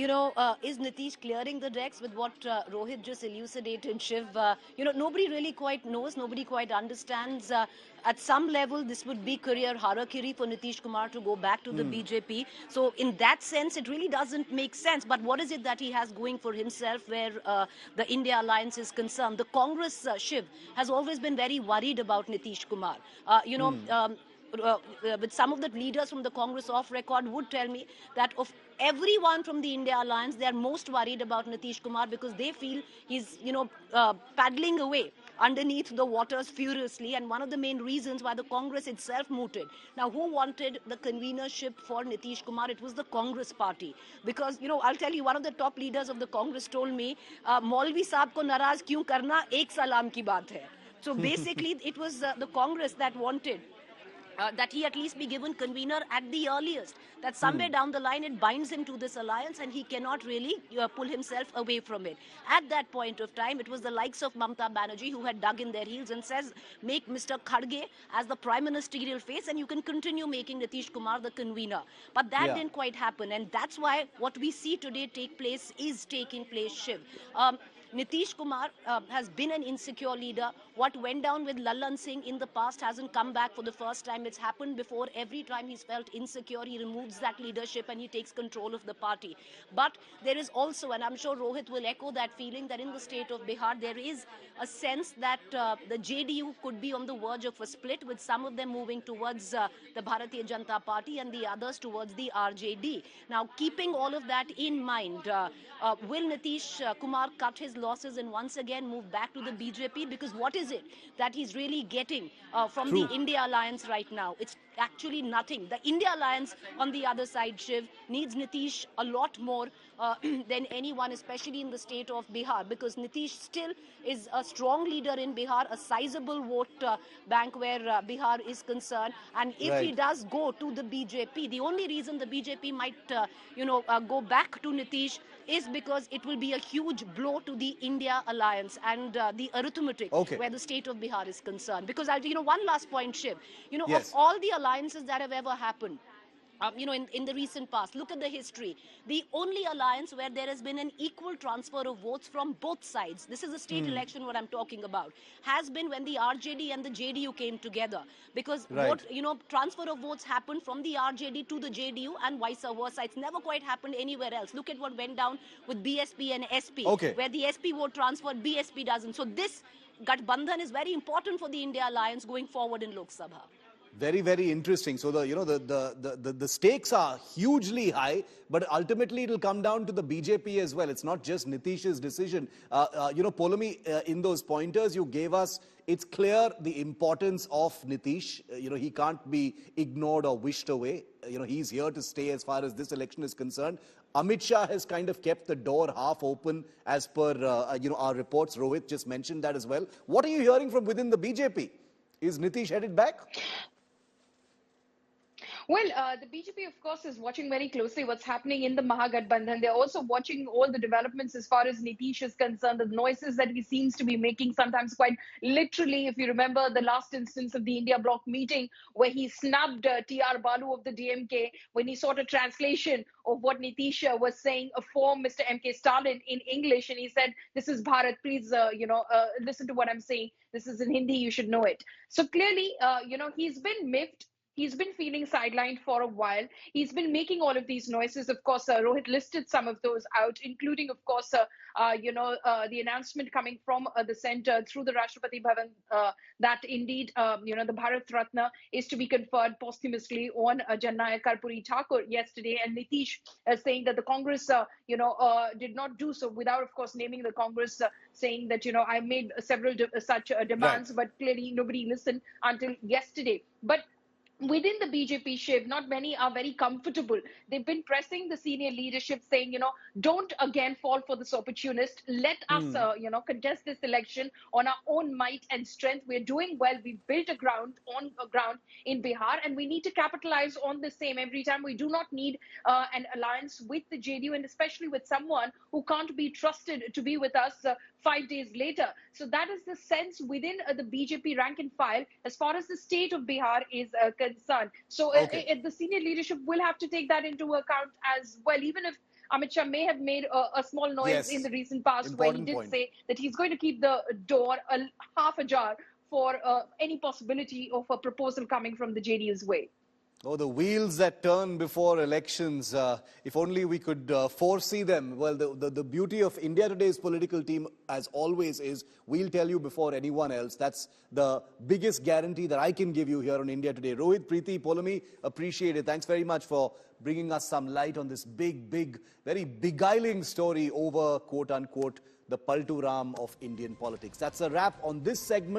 Is Nitish clearing the decks with what Rohit just elucidated, Shiv? Nobody really quite knows, nobody quite understands. At some level, this would be career harakiri for Nitish Kumar to go back to the BJP. So, in that sense, it really doesn't make sense. But what is it that he has going for himself where the India alliance is concerned? The Congress, Shiv, has always been very worried about Nitish Kumar. Uh, you know, um, with some of the leaders from the Congress off record would tell me that of everyone from the India alliance, they are most worried about Nitish Kumar because they feel he's, paddling away underneath the waters furiously. And one of the main reasons why the Congress itself mooted. Now, who wanted the convenership for Nitish Kumar? It was the Congress party. Because, I'll tell you, one of the top leaders of the Congress told me, Maulvi Saab ko naraz kyun karna, ek salam ki baat hai. So basically, it was the Congress that wanted that he at least be given convener at the earliest. That somewhere down the line it binds him to this alliance and he cannot really pull himself away from it. At that point of time, it was the likes of Mamta Banerjee who had dug in their heels and says, make Mr. Kharge as the prime ministerial face and you can continue making Nitish Kumar the convener. But that Yeah. didn't quite happen, and that's why what we see today take place is taking place, Shiv. Nitish Kumar has been an insecure leader. What went down with Lallan Singh in the past hasn't come back for the first time. It's happened before. Every time he's felt insecure, he removes that leadership and he takes control of the party. But there is also, and I'm sure Rohit will echo that feeling, that in the state of Bihar, there is a sense that the JDU could be on the verge of a split, with some of them moving towards the Bharatiya Janata Party and the others towards the RJD. Now, keeping all of that in mind, will Nitish Kumar cut his losses and once again move back to the BJP? Because what is it that he's really getting from the True. India alliance right now? It's actually nothing. The India alliance on the other side, Shiv, needs Nitish a lot more than anyone, especially in the state of Bihar, because Nitish still is a strong leader in Bihar, a sizable vote bank where Bihar is concerned. And if he Right. does go to the BJP, the only reason the BJP might, go back to Nitish is because it will be a huge blow to the India alliance and the arithmetic Okay. where the state of Bihar is concerned. Because one last point, Shiv, of Yes. all the alliances that have ever happened, in the recent past, look at the history. The only alliance where there has been an equal transfer of votes from both sides, this is a state election what I'm talking about, has been when the RJD and the JDU came together. Because Right. transfer of votes happened from the RJD to the JDU and vice versa. It's never quite happened anywhere else. Look at what went down with BSP and SP, Okay. where the SP vote transferred, BSP doesn't. So this Gathbandhan is very important for the India alliance going forward in Lok Sabha. Very, very interesting. So the stakes are hugely high, but ultimately it'll come down to the BJP as well. It's not just Nitish's decision. Poulomi, in those pointers you gave us, it's clear the importance of Nitish. He can't be ignored or wished away. He's here to stay as far as this election is concerned. Amit Shah has kind of kept the door half open as per our reports. Rohit just mentioned that as well. What are you hearing from within the BJP? Is Nitish headed back? Well, the BJP, of course, is watching very closely what's happening in the Mahagathbandhan. They're also watching all the developments as far as Nitish is concerned, the noises that he seems to be making, sometimes quite literally. If you remember the last instance of the India bloc meeting where he snubbed T.R. Balu of the DMK, when he sought a translation of what Nitish was saying for Mr. M.K. Stalin in English, and he said, "This is Bharat, please, listen to what I'm saying. This is in Hindi, you should know it." So clearly, he's been miffed. He's been feeling sidelined for a while. He's been making all of these noises. Of course, Rohit listed some of those out, including, of course, the announcement coming from the center through the Rashtrapati Bhavan that indeed, the Bharat Ratna is to be conferred posthumously on Jannayak Karpuri Thakur yesterday. And Nitish saying that the Congress, did not do so without, of course, naming the Congress, saying that, I made several such demands, but clearly nobody listened until yesterday. But within the BJP, Shiv, not many are very comfortable. They've been pressing the senior leadership, saying, don't again fall for this opportunist. Let us, contest this election on our own might and strength. We're doing well. We've built a ground in Bihar, and we need to capitalize on the same every time. We do not need an alliance with the JDU, and especially with someone who can't be trusted to be with us 5 days later. So that is the sense within the BJP rank and file as far as the state of Bihar is concerned. So Okay. the senior leadership will have to take that into account as well, even if Amit Shah may have made a small noise Yes. in the recent past where he Important did point. say that he's going to keep the door half ajar for any possibility of a proposal coming from the JDU's way. Oh, the wheels that turn before elections, if only we could foresee them. Well, the beauty of India Today's political team, as always, is we'll tell you before anyone else. That's the biggest guarantee that I can give you here on India Today. Rohit, Preeti, Poulomi, appreciate it. Thanks very much for bringing us some light on this big, very beguiling story over, quote-unquote, the Paltu Ram of Indian politics. That's a wrap on this segment.